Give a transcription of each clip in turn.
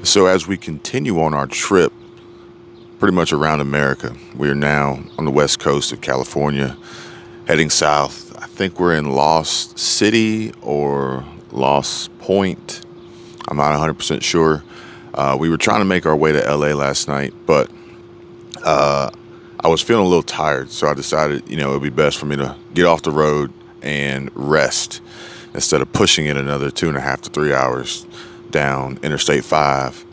So as we continue on our trip, pretty much around America, we are now on the west coast of California, heading south. I think we're in Lost City or Lost Point. I'm not 100% sure. We were trying to make our way to LA last night, but I was feeling a little tired, so I decided, it would be best for me to get off the road and rest instead of pushing it another 2.5 to 3 hours down Interstate 5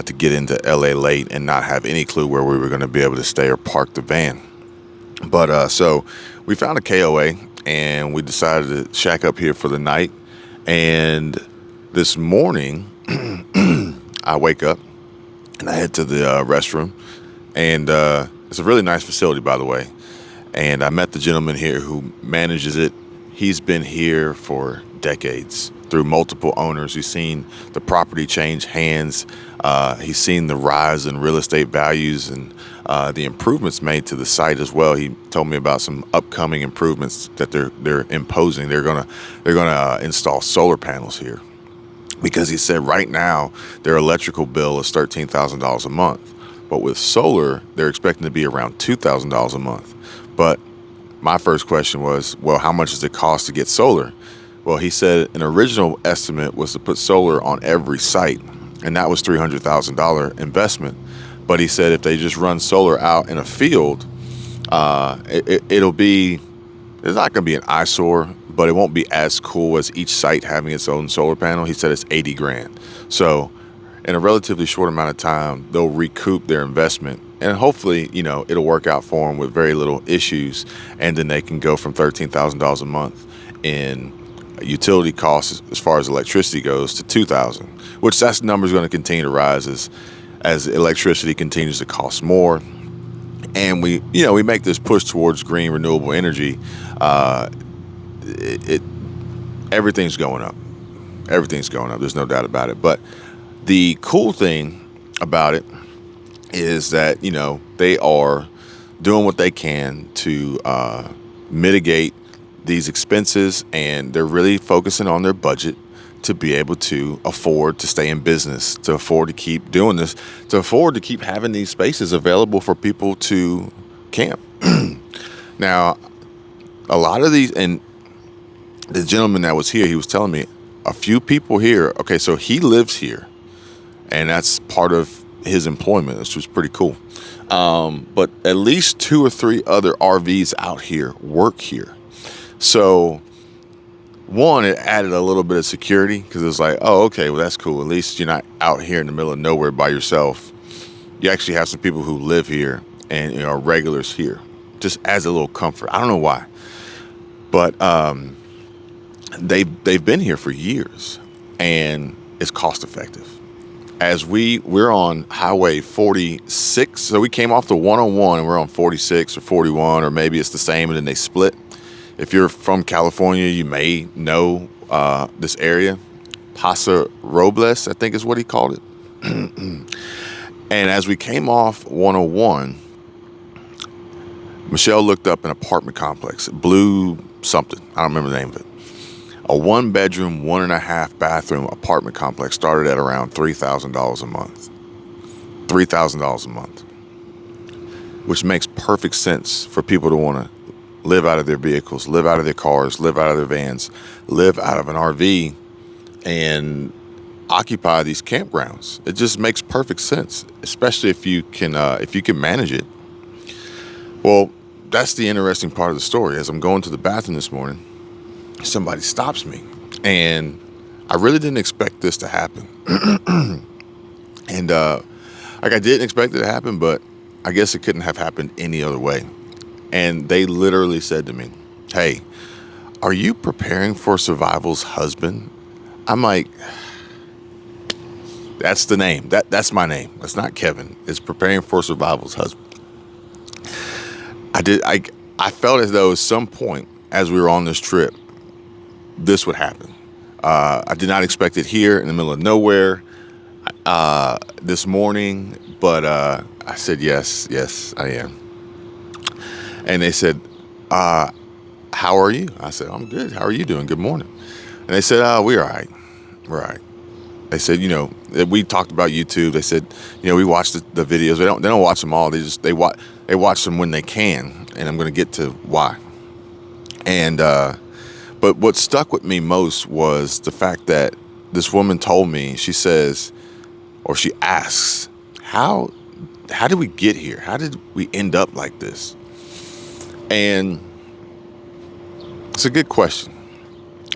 to get into LA late and not have any clue where we were going to be able to stay or park the van. But so we found a KOA and we decided to shack up here for the night. And this morning, I wake up and I head to the restroom. And it's a really nice facility, by the way. And I met the gentleman here who manages it. He's been here for decades through multiple owners. He's seen the property change hands. He's seen the rise in real estate values and the improvements made to the site as well. He told me about some upcoming improvements that they're imposing. They're gonna install solar panels here because he said right now their electrical bill is $13,000 a month, but with solar they're expecting to be around $2,000 a month. But my first question was, well, how much does it cost to get solar? Well, he said an original estimate was to put solar on every site, and that was $300,000 investment. But he said if they just run solar out in a field, it'll be, it's not going to be an eyesore, but it won't be as cool as each site having its own solar panel. He said it's 80 grand. So in a relatively short amount of time, they'll recoup their investment. And hopefully, it'll work out for them with very little issues. And then they can go from $13,000 a month in utility costs as far as electricity goes to $2,000, which that number is going to continue to rise as electricity continues to cost more. And we make this push towards green renewable energy. Everything's going up. Everything's going up. There's no doubt about it. But the cool thing about it is that, they are doing what they can to mitigate these expenses, and they're really focusing on their budget to be able to afford to stay in business, to afford to keep doing this, to afford to keep having these spaces available for people to camp. Now, a lot of these, and the gentleman that was here, he was telling me a few people here, okay, so he lives here, and that's part of his employment, which was pretty cool. But at least 2 or 3 other RVs out here work here. So one, it added a little bit of security because it's like, oh, okay, well, that's cool. At least you're not out here in the middle of nowhere by yourself. You actually have some people who live here and are regulars here. Just adds a little comfort. I don't know why, but they've been here for years, and it's cost effective. As we're on Highway 46, so we came off the 101 and we're on 46 or 41, or maybe it's the same and then they split. If you're from California, you may know this area. Paso Robles, I think is what he called it. And as we came off 101, Michelle looked up an apartment complex, Blue something, I don't remember the name of it. A 1-bedroom, 1.5 bathroom apartment complex started at around $3,000 a month. $3,000 a month. Which makes perfect sense for people to want to live out of their vehicles, live out of their cars, live out of their vans, live out of an RV, and occupy these campgrounds. It just makes perfect sense, especially if you can manage it. Well, that's the interesting part of the story. As I'm going to the bathroom this morning, somebody stops me, and I really didn't expect this to happen. And I didn't expect it to happen, but I guess it couldn't have happened any other way. And they literally said to me, "Hey, are you preparing for survival's husband?" I'm like, that's the name. That's my name. That's not Kevin. It's preparing for survival's husband. I felt as though at some point as we were on this trip, this would happen. I did not expect it here in the middle of nowhere this morning, but I said, yes, I am. And they said, how are you? I said, I'm good. How are you doing? Good morning. And they said, we're all right. We're all right. they said, we talked about YouTube. They said, we watch the videos. They don't watch them all. They watch them when they can. And I'm going to get to why. And but what stuck with me most was the fact that this woman told me, she says, or she asks, how did we get here? How did we end up like this? And it's a good question.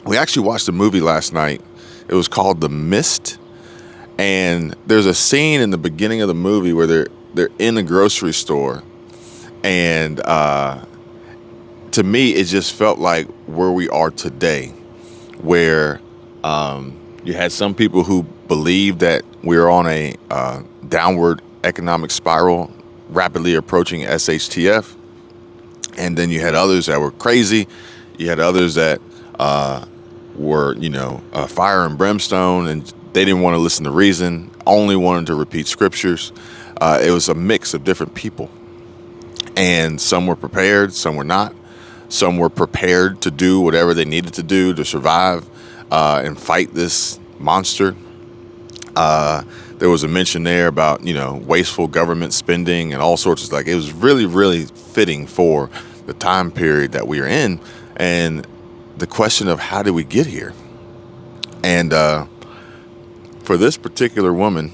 We actually watched a movie last night. It was called The Mist. And there's a scene in the beginning of the movie where they're in a grocery store. And to me, it just felt like where we are today, where you had some people who believed that we're on a downward economic spiral, rapidly approaching SHTF. And then you had others that were crazy. You had others that were, fire and brimstone, and they didn't want to listen to reason, only wanted to repeat scriptures. It was a mix of different people. And some were prepared, some were not. Some were prepared to do whatever they needed to do to survive and fight this monster. There was a mention there about, wasteful government spending and all sorts of, like, it was really, really fitting for the time period that we are in, and the question of how did we get here. And for this particular woman,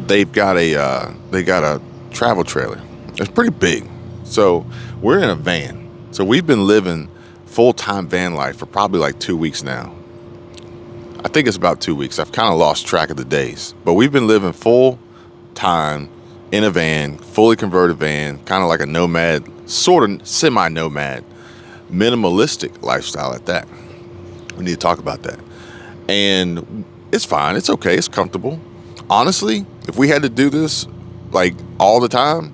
they got a travel trailer. It's pretty big. So we're in a van. So we've been living full-time van life for probably like 2 weeks now. I think it's about 2 weeks. I've kind of lost track of the days. But we've been living full-time in a van, fully converted van, kind of like a nomad, sort of semi-nomad, minimalistic lifestyle at that. We need to talk about that. And it's fine. It's okay. It's comfortable. Honestly, if we had to do this like all the time,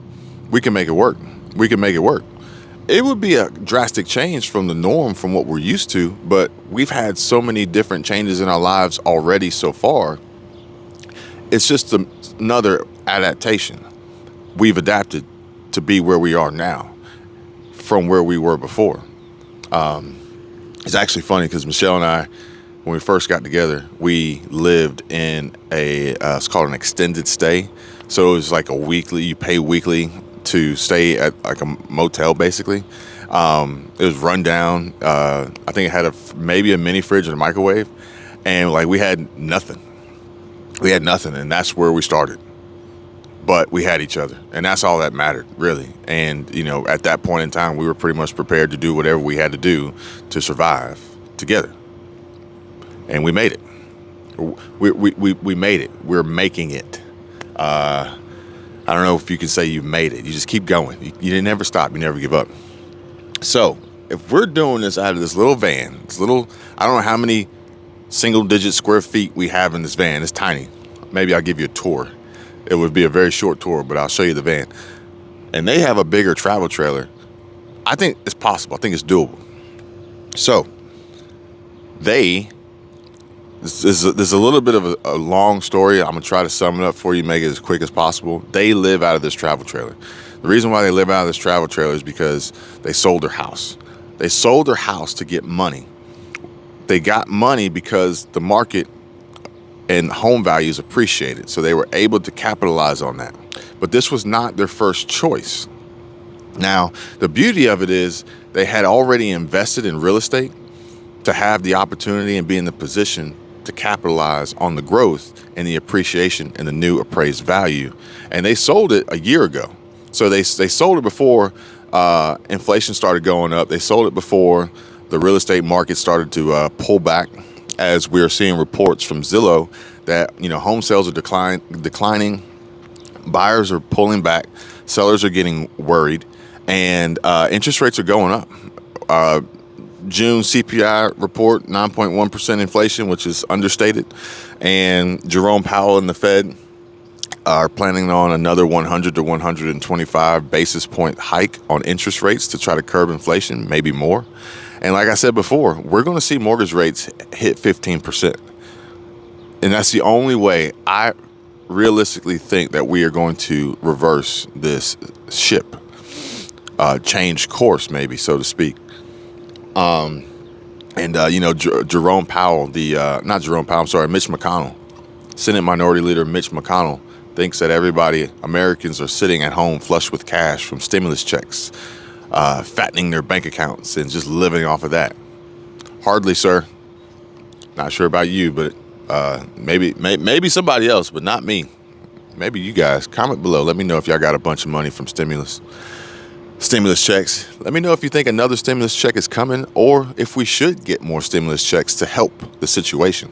we can make it work. We can make it work. It would be a drastic change from the norm, from what we're used to, but we've had so many different changes in our lives already so far. It's just another adaptation. We've adapted to be where we are now from where we were before. It's actually funny because Michelle and I, when we first got together, we lived in it's called an extended stay. So it was like you pay weekly to stay at like a motel, basically. It was run down. I think it had maybe a mini fridge and a microwave, and like we had nothing. And that's where we started. But we had each other, and that's all that mattered, really. And at that point in time, we were pretty much prepared to do whatever we had to do to survive together, and we made it. We made it. We're making it. I don't know if you can say you've made it. You just keep going. You never stop. You never give up. So if we're doing this out of this little van, I don't know how many single-digit square feet we have in this van. It's tiny. Maybe I'll give you a tour. It would be a very short tour, but I'll show you the van. And they have a bigger travel trailer. I think it's possible. I think it's doable. So this is a little bit of a long story. I'm going to try to sum it up for you, make it as quick as possible. They live out of this travel trailer. The reason why they live out of this travel trailer is because they sold their house. They sold their house to get money. They got money because the market and home values appreciated. So they were able to capitalize on that. But this was not their first choice. Now, the beauty of it is they had already invested in real estate to have the opportunity and be in the position to capitalize on the growth and the appreciation and the new appraised value. And they sold it a year ago. So they sold it before inflation started going up. They sold it before the real estate market started to pull back, as we're seeing reports from Zillow that home sales are declining, buyers are pulling back, sellers are getting worried, and interest rates are going up. June CPI report, 9.1% inflation, which is understated. And Jerome Powell and the Fed are planning on another 100 to 125 basis point hike on interest rates to try to curb inflation, maybe more. And like I said before, we're going to see mortgage rates hit 15%. And that's the only way I realistically think that we are going to reverse this ship, change course, maybe, so to speak. And And, Jerome Powell, not Jerome Powell, I'm sorry, Mitch McConnell, Senate Minority Leader Mitch McConnell, thinks that Americans are sitting at home flush with cash from stimulus checks, fattening their bank accounts and just living off of that. Hardly, sir. Not sure about you, but maybe somebody else, but not me. Maybe you guys. Comment below. Let me know if y'all got a bunch of money from stimulus checks. Let me know if you think another stimulus check is coming, or if we should get more stimulus checks to help the situation.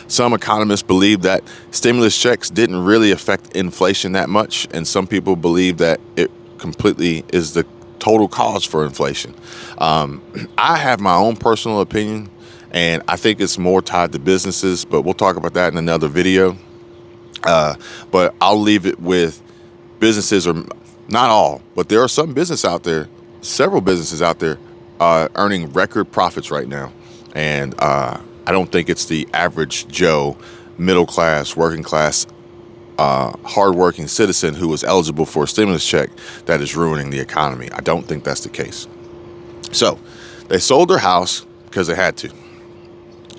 Some economists believe that stimulus checks didn't really affect inflation that much, and some people believe that it completely is the total cause for inflation. I have my own personal opinion, and I think it's more tied to businesses, but we'll talk about that in another video. But I'll leave it with businesses, or not all, but there are several businesses out there earning record profits right now. And I don't think it's the average Joe, middle class, working class, hardworking citizen who was eligible for a stimulus check that is ruining the economy. I don't think that's the case. So they sold their house because they had to.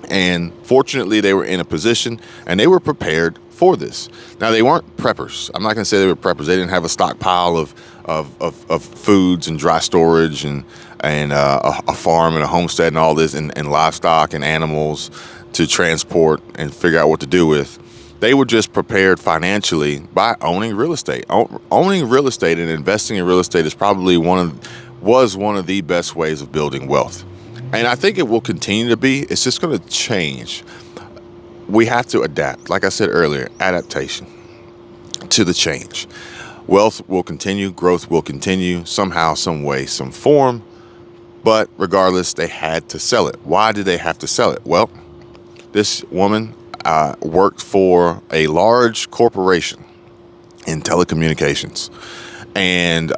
And fortunately, they were in a position and they were prepared for this. Now, they weren't preppers. I'm not going to say they were preppers. They didn't have a stockpile of foods and dry storage and a farm and a homestead and all this and livestock and animals to transport and figure out what to do with. They were just prepared financially by owning real estate. Owning real estate and investing in real estate is probably was one of the best ways of building wealth. And I think it will continue to be. It's just going to change. We have to adapt. Like I said earlier, adaptation to the change. Wealth will continue. Growth will continue somehow, some way, some form. But regardless, they had to sell it. Why did they have to sell it? Well, this woman worked for a large corporation in telecommunications. And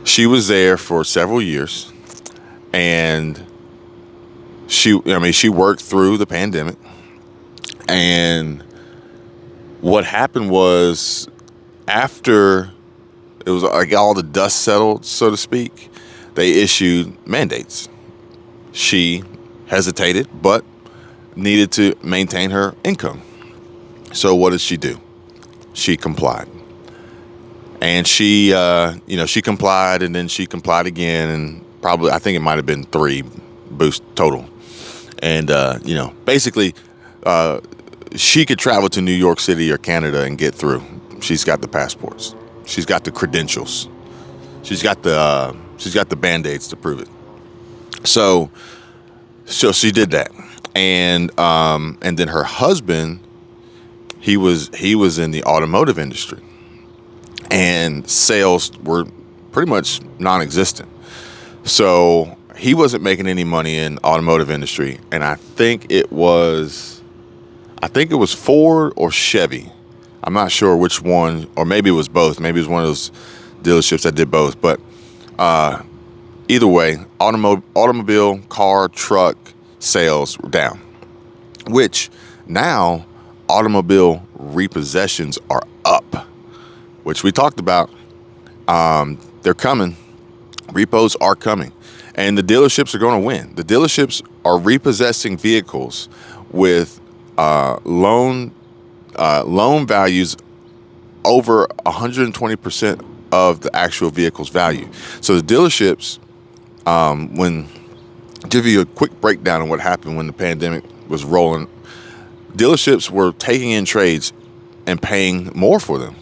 she was there for several years. And she worked through the pandemic. And what happened was, after it was like all the dust settled, so to speak, they issued mandates. She hesitated, but needed to maintain her income. So what did she do? She complied. And she complied, and then she complied again, and probably, I think it might have been 3 boosts total. And, basically, she could travel to New York City or Canada and get through. She's got the passports. She's got the credentials. She's got the Band-Aids to prove it. So she did that. And then her husband, he was in the automotive industry, and sales were pretty much non-existent. So he wasn't making any money in automotive industry, and I think it was Ford or Chevy. I'm not sure which one, or maybe it was both. Maybe it was one of those dealerships that did both. But either way, automobile, car, truck sales were down, which now automobile repossessions are up, which we talked about. They're coming. Repos are coming. And the dealerships are going to win. The dealerships are repossessing vehicles with loan values over 120% of the actual vehicle's value. So the dealerships, give you a quick breakdown of what happened when the pandemic was rolling. Dealerships were taking in trades and paying more for them.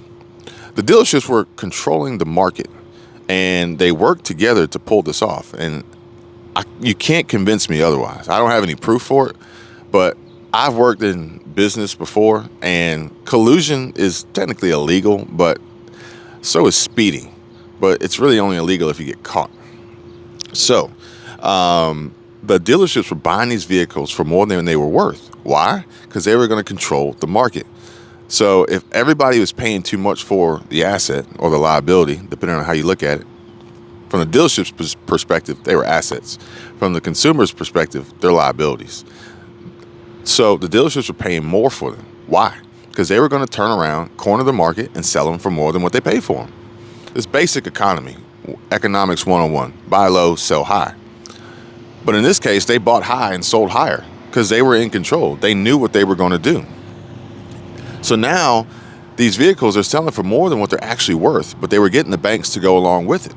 The dealerships were controlling the market, and they worked together to pull this off. And you can't convince me otherwise. I don't have any proof for it, but I've worked in business before, and collusion is technically illegal, but so is speeding. But it's really only illegal if you get caught. So the dealerships were buying these vehicles for more than they were worth. Why? Because they were going to control the market. So if everybody was paying too much for the asset or the liability, depending on how you look at it, from the dealership's perspective, they were assets. From the consumer's perspective, they're liabilities. So the dealerships were paying more for them. Why? Because they were going to turn around, corner the market, and sell them for more than what they paid for them. This basic economy. Economics 101. Buy low, sell high. But in this case, they bought high and sold higher because they were in control. They knew what they were going to do. So now these vehicles are selling for more than what they're actually worth, but they were getting the banks to go along with it.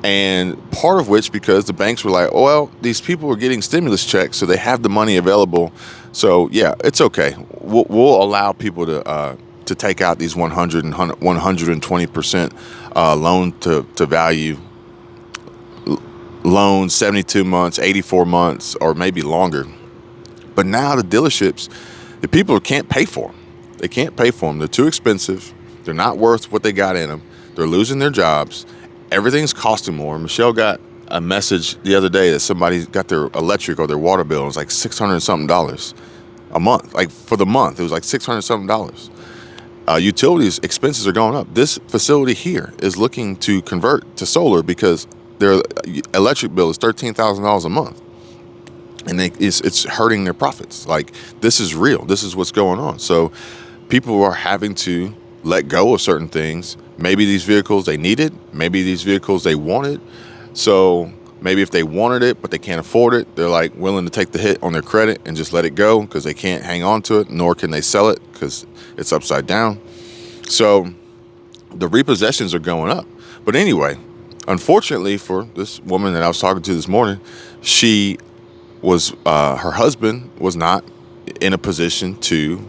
And part of which because the banks were like, oh, well, these people are getting stimulus checks, so they have the money available. So yeah, it's okay. We'll allow people to take out these 100 and 120% loan to value loans, 72 months, 84 months, or maybe longer. But now the dealerships, the people can't pay for them. They can't pay for them. They're too expensive. They're not worth what they got in them. They're losing their jobs. Everything's costing more. Michelle got a message the other day that somebody got their electric or their water bill. It was like $600 something a month. Like for the month, it was like $600 something. Utilities expenses are going up. This facility here is looking to convert to solar because their electric bill is $13,000 a month, and it's hurting their profits. Like, this is real. This is what's going on. So people are having to let go of certain things. Maybe these vehicles they needed. Maybe these vehicles they wanted. So maybe if they wanted it but they can't afford it, they're like willing to take the hit on their credit and just let it go because they can't hang on to it, nor can they sell it because it's upside down. So the repossessions are going up. But anyway, unfortunately for this woman that I was talking to this morning, she was her husband was not in a position to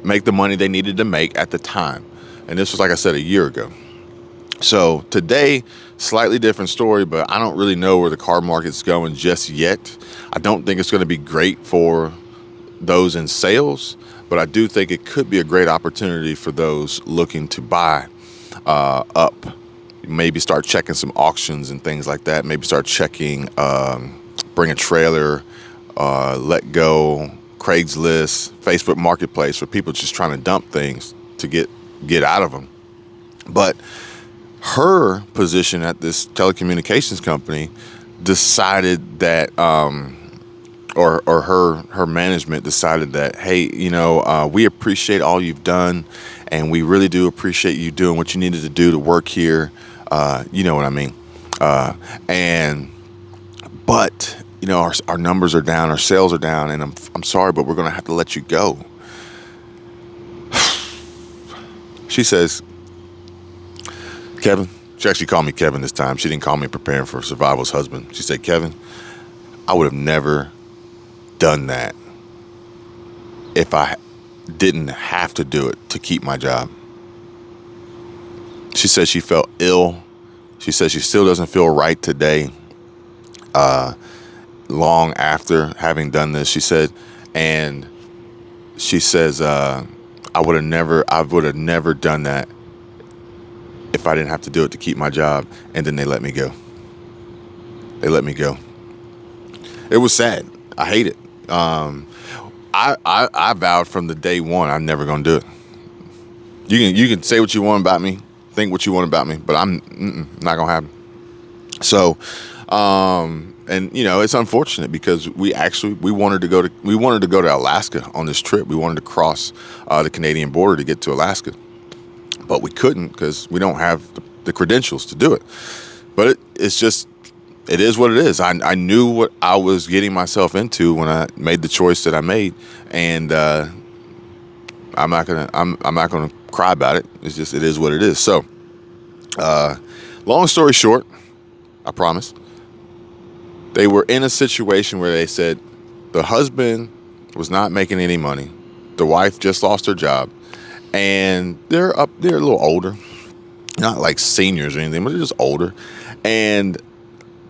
make the money they needed to make at the time. And this was, like I said, a year ago. So today, slightly different story, but I don't really know where the car market's going just yet. I don't think it's going to be great for those in sales, but I do think it could be a great opportunity for those looking to buy up. Maybe start checking some auctions and things like that. Maybe start checking, bring a trailer, let go, Craigslist, Facebook Marketplace for people just trying to dump things to get out of them. But her position at this telecommunications company decided that, or her management decided that, hey, we appreciate all you've done, and we really do appreciate you doing what you needed to do to work here. You know what I mean? But our numbers are down, our sales are down, and I'm sorry, but we're going to have to let you go. She says, Kevin, she actually called me Kevin this time. She didn't call me Preparing for Survival's husband. She said, Kevin, I would have never done that if I didn't have to do it to keep my job. She said she felt ill. She said she still doesn't feel right today, long after having done this. She said, and she says, I would have never done that if I didn't have to do it to keep my job. And then they let me go. It was sad. I hate it. I vowed from the day one I'm never gonna do it. You can say what you want about me, think what you want about me, but I'm not gonna happen. So, and it's unfortunate because we wanted to go to Alaska on this trip. We wanted to cross the Canadian border to get to Alaska, but we couldn't because we don't have the credentials to do it. But it is what it is. I knew what I was getting myself into when I made the choice that I made, and I'm not gonna cry about it. It's just, it is what it is. So, long story short, I promise, they were in a situation where they said the husband was not making any money, the wife just lost her job, and they're a little older, not like seniors or anything, but they're just older. And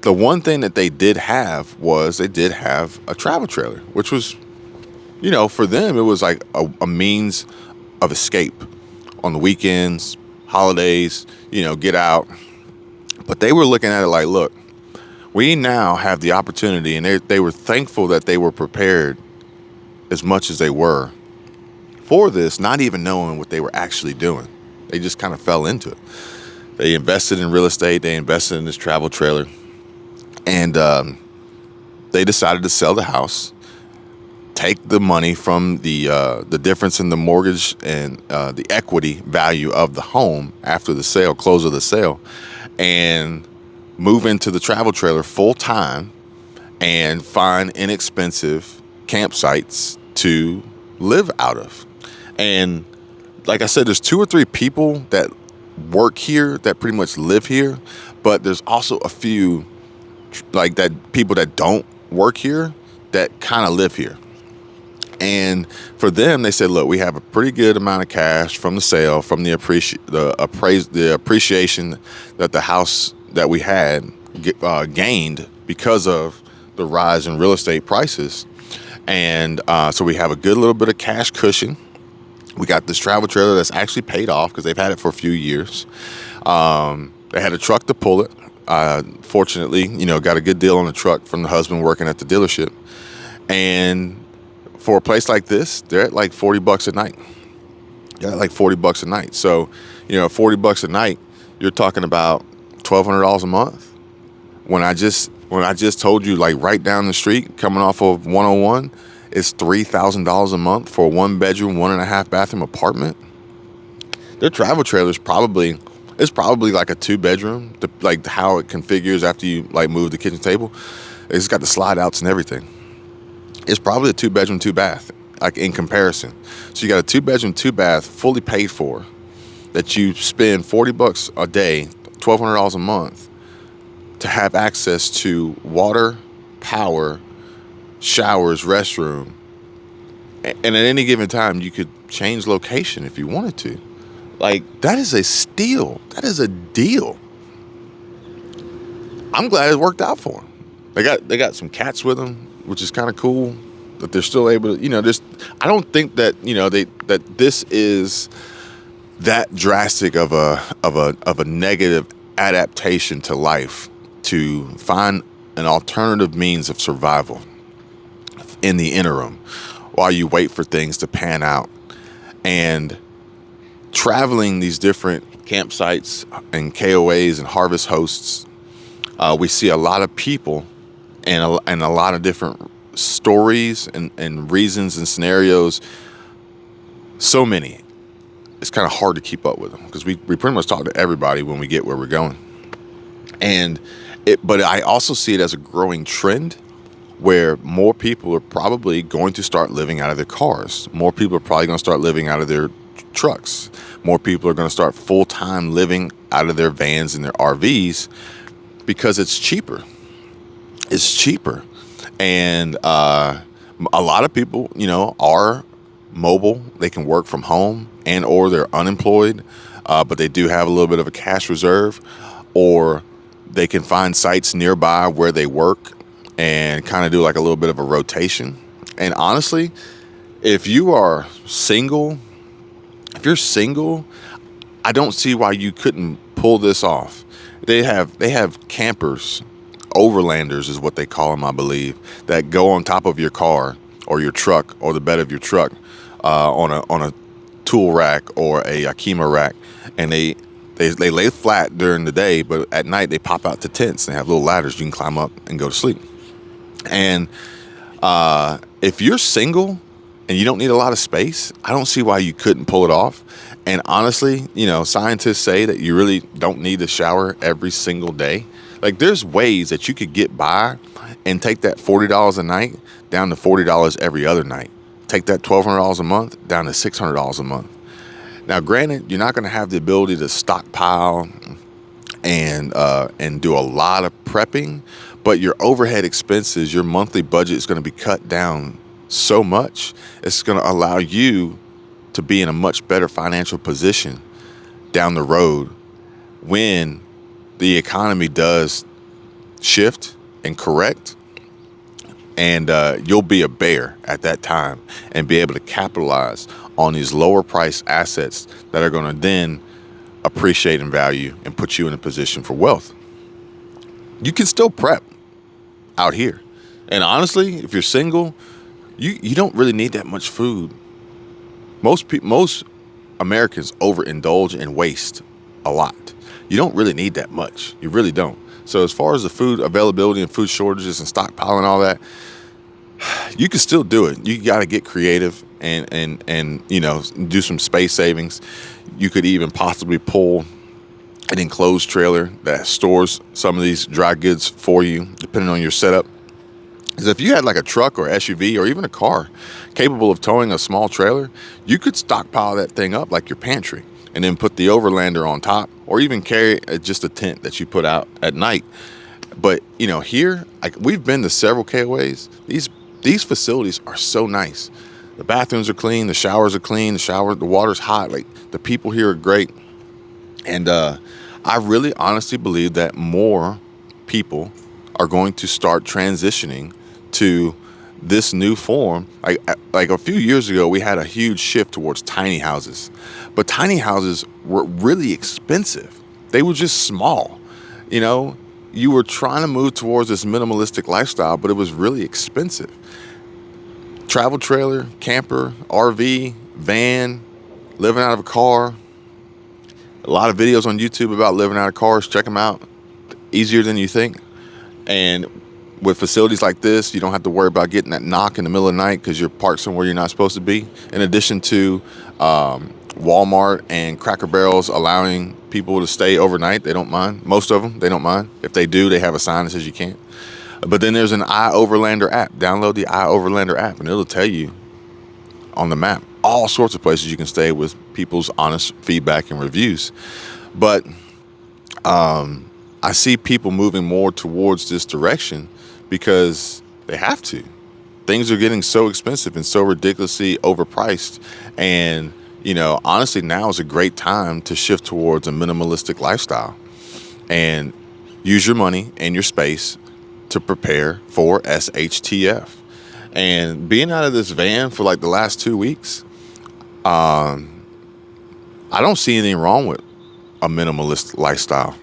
the one thing that they did have was they did have a travel trailer, which was, for them, it was like a means of escape on the weekends, holidays, get out. But they were looking at it like, look, we now have the opportunity, and they were thankful that they were prepared as much as they were for this, not even knowing what they were actually doing. They just kind of fell into it. They invested in real estate. They invested in this travel trailer. And they decided to sell the house, take the money from the difference in the mortgage and the equity value of the home after the sale, close of the sale, and move into the travel trailer full time and find inexpensive campsites to live out of. And like I said, there's 2 or 3 people that work here that pretty much live here, but there's also a few like that people that don't work here that kind of live here. And for them, they said, look, we have a pretty good amount of cash from the sale, from the appreciation that the house that we had gained because of the rise in real estate prices. And so we have a good little bit of cash cushion. We got this travel trailer that's actually paid off because they've had it for a few years. They had a truck to pull it. Fortunately, got a good deal on the truck from the husband working at the dealership. And for a place like this, they're at like $40 a night. Yeah, like $40 a night. So, $40 a night, you're talking about $1,200 a month. When I just told you, like right down the street, coming off of 101, it's $3,000 a month for a 1-bedroom, 1.5 bathroom apartment. Their travel trailer is probably like a 2-bedroom, like how it configures after you like move the kitchen table. It's got the slide outs and everything. It's probably a 2-bedroom, 2-bath, like in comparison. So you got a 2-bedroom, 2-bath, fully paid for, that you spend $40 a day, $1,200 a month, to have access to water, power, showers, restroom, and at any given time you could change location if you wanted to. Like, that is a steal. That is a deal. I'm glad it worked out for them. They got some cats with them, which is kind of cool that they're still able to, I don't think that, that this is that drastic of a negative adaptation to life to find an alternative means of survival in the interim while you wait for things to pan out. And traveling these different campsites and KOAs and harvest hosts, we see a lot of people and a lot of different stories and reasons and scenarios. So many. It's kind of hard to keep up with them because we pretty much talk to everybody when we get where we're going. But I also see it as a growing trend where more people are probably going to start living out of their cars. More people are probably going to start living out of their trucks. More people are going to start full-time living out of their vans and their RVs because it's cheaper. It's cheaper. And a lot of people, are mobile. They can work from home and or they're unemployed, but they do have a little bit of a cash reserve, or they can find sites nearby where they work and kind of do like a little bit of a rotation. And honestly, if you're single, I don't see why you couldn't pull this off. They have campers, overlanders is what they call them, I believe, that go on top of your car or your truck or the bed of your truck on a tool rack or a Akima rack, and they lay flat during the day, but at night they pop out to tents and they have little ladders you can climb up and go to sleep. And if you're single and you don't need a lot of space, I don't see why you couldn't pull it off. And honestly, scientists say that you really don't need to shower every single day. Like, there's ways that you could get by and take that $40 a night down to $40 every other night. Take that $1,200 a month down to $600 a month. Now, granted, you're not going to have the ability to stockpile and do a lot of prepping, but your overhead expenses, your monthly budget is going to be cut down so much. It's going to allow you to be in a much better financial position down the road when the economy does shift and correct. And you'll be a bear at that time and be able to capitalize on these lower price assets that are going to then appreciate in value and put you in a position for wealth. You can still prep out here. And honestly, if you're single, you don't really need that much food. Most Americans overindulge and waste a lot. You don't really need that much. You really don't. So as far as the food availability and food shortages and stockpiling and all that, you can still do it. You got to get creative and do some space savings. You could even possibly pull an enclosed trailer that stores some of these dry goods for you, depending on your setup. Because if you had like a truck or SUV or even a car capable of towing a small trailer, you could stockpile that thing up like your pantry and then put the overlander on top, or even carry just a tent that you put out at night. But here, like, we've been to several KOAs. These facilities are so nice. The bathrooms are clean, the showers are clean, the water's hot. Like, the people here are great. And I really honestly believe that more people are going to start transitioning to this new form. Like a few years ago, we had a huge shift towards tiny houses, but tiny houses were really expensive. They were just small. You were trying to move towards this minimalistic lifestyle, but it was really expensive. Travel trailer, camper, RV, van, living out of a car. A lot of videos on YouTube about living out of cars. Check them out. Easier than you think. And with facilities like this, you don't have to worry about getting that knock in the middle of the night because you're parked somewhere you're not supposed to be. In addition to Walmart and Cracker Barrels allowing people to stay overnight, they don't mind. Most of them, they don't mind. If they do, they have a sign that says you can't. But then there's an iOverlander app. Download the iOverlander app, and it'll tell you on the map all sorts of places you can stay with people's honest feedback and reviews. But I see people moving more towards this direction because they have to. Things are getting so expensive and so ridiculously overpriced. And, honestly, now is a great time to shift towards a minimalistic lifestyle and use your money and your space to prepare for SHTF. And being out of this van for like the last 2 weeks, I don't see anything wrong with a minimalist lifestyle.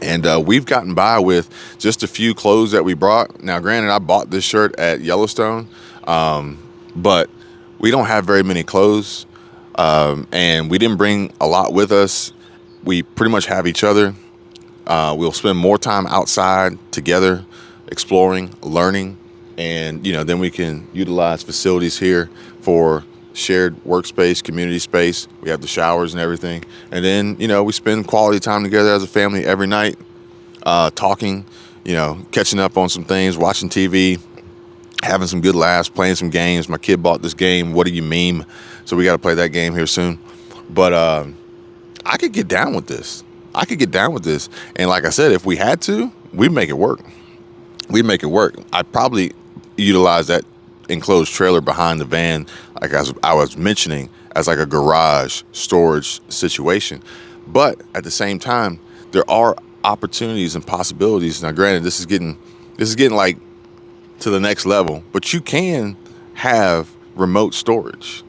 And we've gotten by with just a few clothes that we brought. Now, granted, I bought this shirt at Yellowstone, but we don't have very many clothes, and we didn't bring a lot with us. We pretty much have each other. We'll spend more time outside together, exploring, learning, and then we can utilize facilities here for shared workspace, community space. We have the showers and everything. And then, we spend quality time together as a family every night, talking, catching up on some things, watching TV, having some good laughs, playing some games. My kid bought this game, What Do You Meme? So we got to play that game here soon. But I could get down with this. And like I said, if we had to, we'd make it work. I'd probably utilize that enclosed trailer behind the van, like as I was mentioning, as like a garage storage situation. But at the same time, there are opportunities and possibilities. Now, granted, this is getting like to the next level, but you can have remote storage.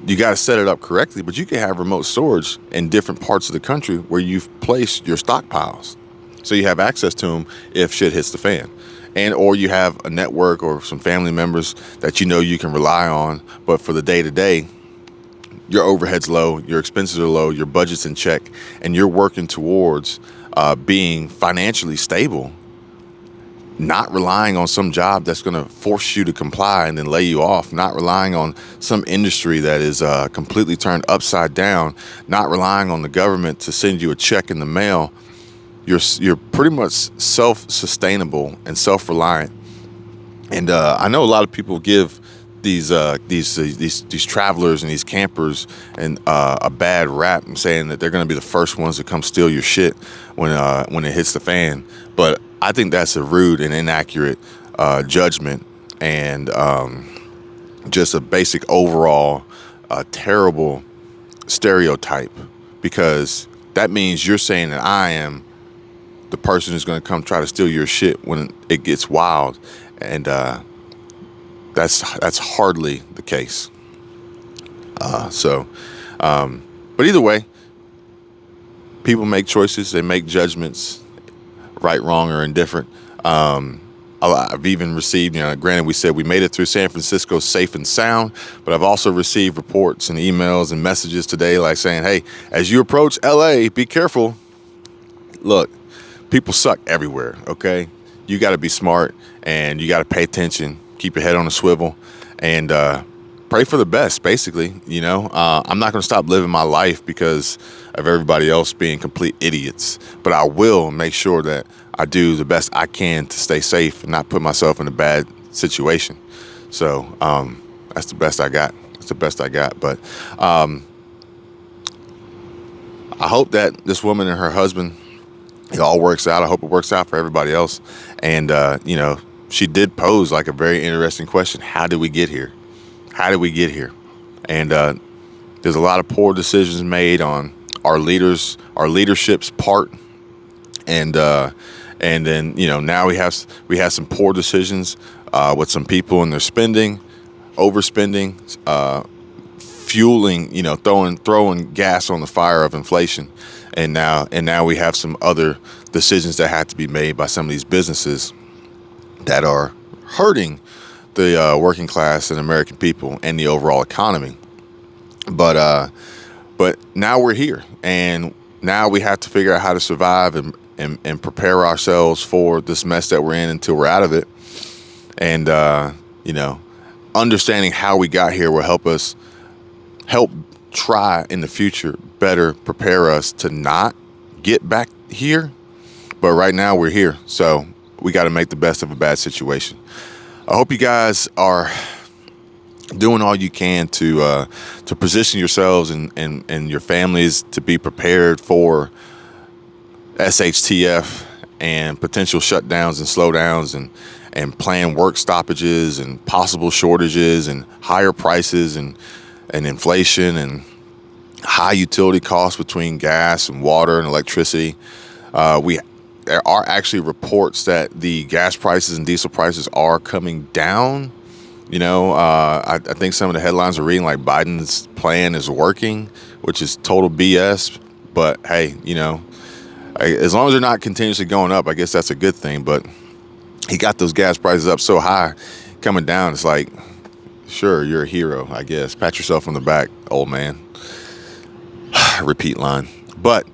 You got to set it up correctly, but you can have remote storage in different parts of the country where you've placed your stockpiles, so you have access to them if shit hits the fan. And or you have a network or some family members that you can rely on. But for the day-to-day, your overhead's low, your expenses are low, your budget's in check, and you're working towards being financially stable, not relying on some job that's going to force you to comply and then lay you off, not relying on some industry that is completely turned upside down, not relying on the government to send you a check in the mail. You're pretty much self-sustainable and self-reliant. And I know a lot of people give these travelers and these campers and a bad rap, and saying that they're going to be the first ones to come steal your shit when it hits the fan. But I think that's a rude and inaccurate judgment, and just a basic overall terrible stereotype, because that means you're saying that I am the person who's going to come try to steal your shit when it gets wild, and that's hardly the case. But either way, people make choices, they make judgments, right, wrong, or indifferent. I've even received, granted, we said we made it through San Francisco safe and sound, but I've also received reports and emails and messages today like saying, hey, as you approach LA, be careful. Look, people suck everywhere, okay? You got to be smart, and you got to pay attention, keep your head on a swivel, and pray for the best, basically. I'm not going to stop living my life because of everybody else being complete idiots, but I will make sure that I do the best I can to stay safe and not put myself in a bad situation. So that's the best I got. That's the best I got. But I hope that this woman and her husband, it all works out. I hope it works out for everybody else. And, she did pose like a very interesting question. How did we get here? How did we get here? And there's a lot of poor decisions made on our leadership's part. And then, now we have some poor decisions with some people and their spending, overspending, fueling, throwing gas on the fire of inflation. And now we have some other decisions that have to be made by some of these businesses that are hurting the working class and American people and the overall economy. But now we're here, and now we have to figure out how to survive and prepare ourselves for this mess that we're in until we're out of it. And understanding how we got here will help try in the future better prepare us to not get back here. But right now we're here, so we got to make the best of a bad situation. I hope you guys are doing all you can to position yourselves and your families to be prepared for SHTF and potential shutdowns and slowdowns and planned work stoppages and possible shortages and higher prices and inflation and high utility costs between gas and water and electricity. There are actually reports that the gas prices and diesel prices are coming down. I think some of the headlines are reading like Biden's plan is working, which is total BS. But hey, as long as they're not continuously going up, I guess that's a good thing. But he got those gas prices up so high, coming down. It's like, sure, you're a hero, I guess. Pat yourself on the back, old man. Repeat line. But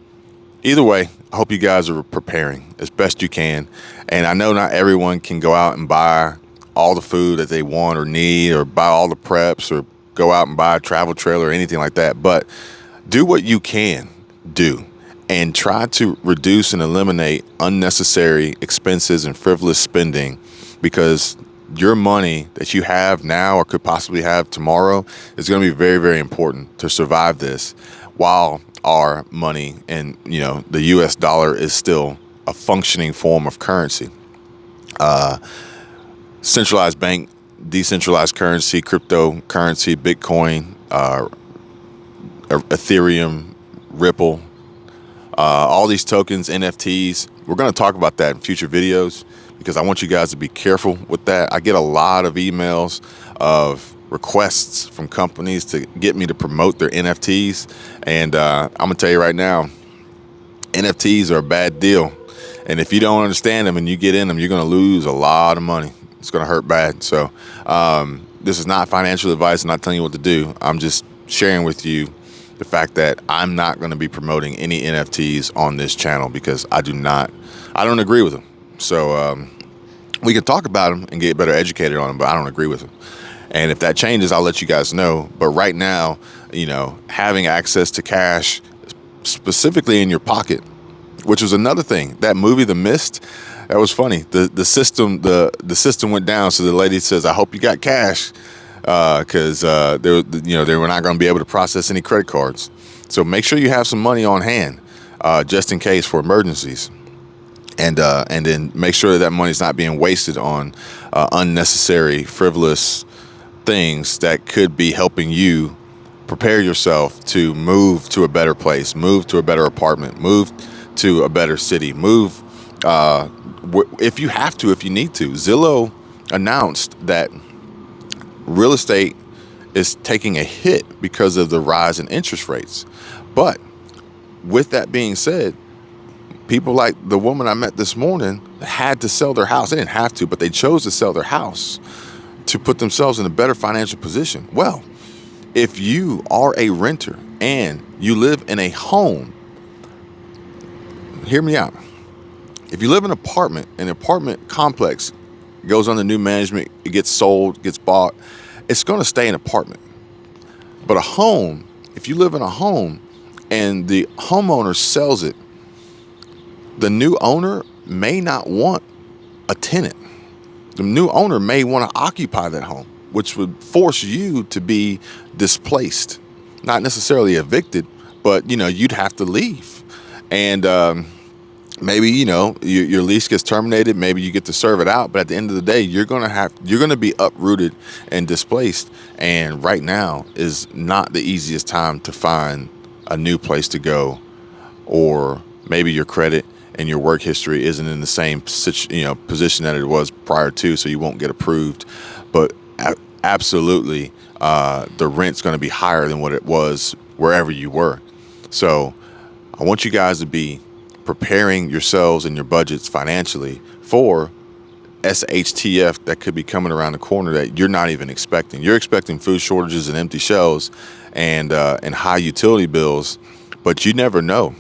either way, I hope you guys are preparing as best you can. And I know not everyone can go out and buy all the food that they want or need, or buy all the preps, or go out and buy a travel trailer or anything like that. But do what you can do and try to reduce and eliminate unnecessary expenses and frivolous spending, because your money that you have now or could possibly have tomorrow is going to be very, very important to survive this, while our money and the US dollar is still a functioning form of currency. Centralized bank, decentralized currency, cryptocurrency, Bitcoin, Ethereum, Ripple, all these tokens, NFTs. We're going to talk about that in future videos because I want you guys to be careful with that. I get a lot of emails of requests from companies to get me to promote their NFTs. And I'm going to tell you right now, NFTs are a bad deal. And if you don't understand them and you get in them, you're going to lose a lot of money. It's going to hurt bad. So this is not financial advice. I'm not telling you what to do. I'm just sharing with you the fact that I'm not going to be promoting any NFTs on this channel because I don't agree with them. So we can talk about them and get better educated on them, but I don't agree with them. And if that changes, I'll let you guys know. But right now, having access to cash specifically in your pocket, which was another thing. That movie, The Mist, that was funny. The system went down. So the lady says, "I hope you got cash," because they were not going to be able to process any credit cards. So make sure you have some money on hand, just in case for emergencies. And then make sure that money's not being wasted on unnecessary, frivolous things that could be helping you prepare yourself to move to a better place, move to a better apartment, move to a better city, move if you have to, if you need to. Zillow announced that real estate is taking a hit because of the rise in interest rates. But with that being said, people like the woman I met this morning had to sell their house. They didn't have to, but they chose to sell their house to put themselves in a better financial position. Well, if you are a renter and you live in a home, hear me out. If you live in an apartment complex goes under new management, it gets sold, gets bought, it's going to stay an apartment. But a home, if you live in a home and the homeowner sells it, the new owner may not want a tenant. The new owner may want to occupy that home, which would force you to be displaced, not necessarily evicted, but you'd have to leave. And maybe your lease gets terminated. Maybe you get to serve it out, but at the end of the day, you're gonna be uprooted and displaced. And right now is not the easiest time to find a new place to go, or maybe your credit and your work history isn't in the same position that it was prior to, so you won't get approved. But absolutely, the rent's going to be higher than what it was wherever you were. So I want you guys to be preparing yourselves and your budgets financially for SHTF that could be coming around the corner that you're not even expecting. You're expecting food shortages and empty shelves and high utility bills, but you never know.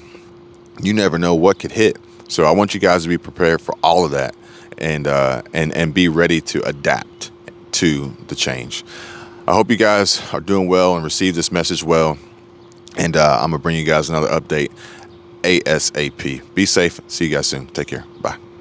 You never know what could hit. So I want you guys to be prepared for all of that and be ready to adapt to the change. I hope you guys are doing well and receive this message well. And I'm going to bring you guys another update ASAP. Be safe. See you guys soon. Take care. Bye.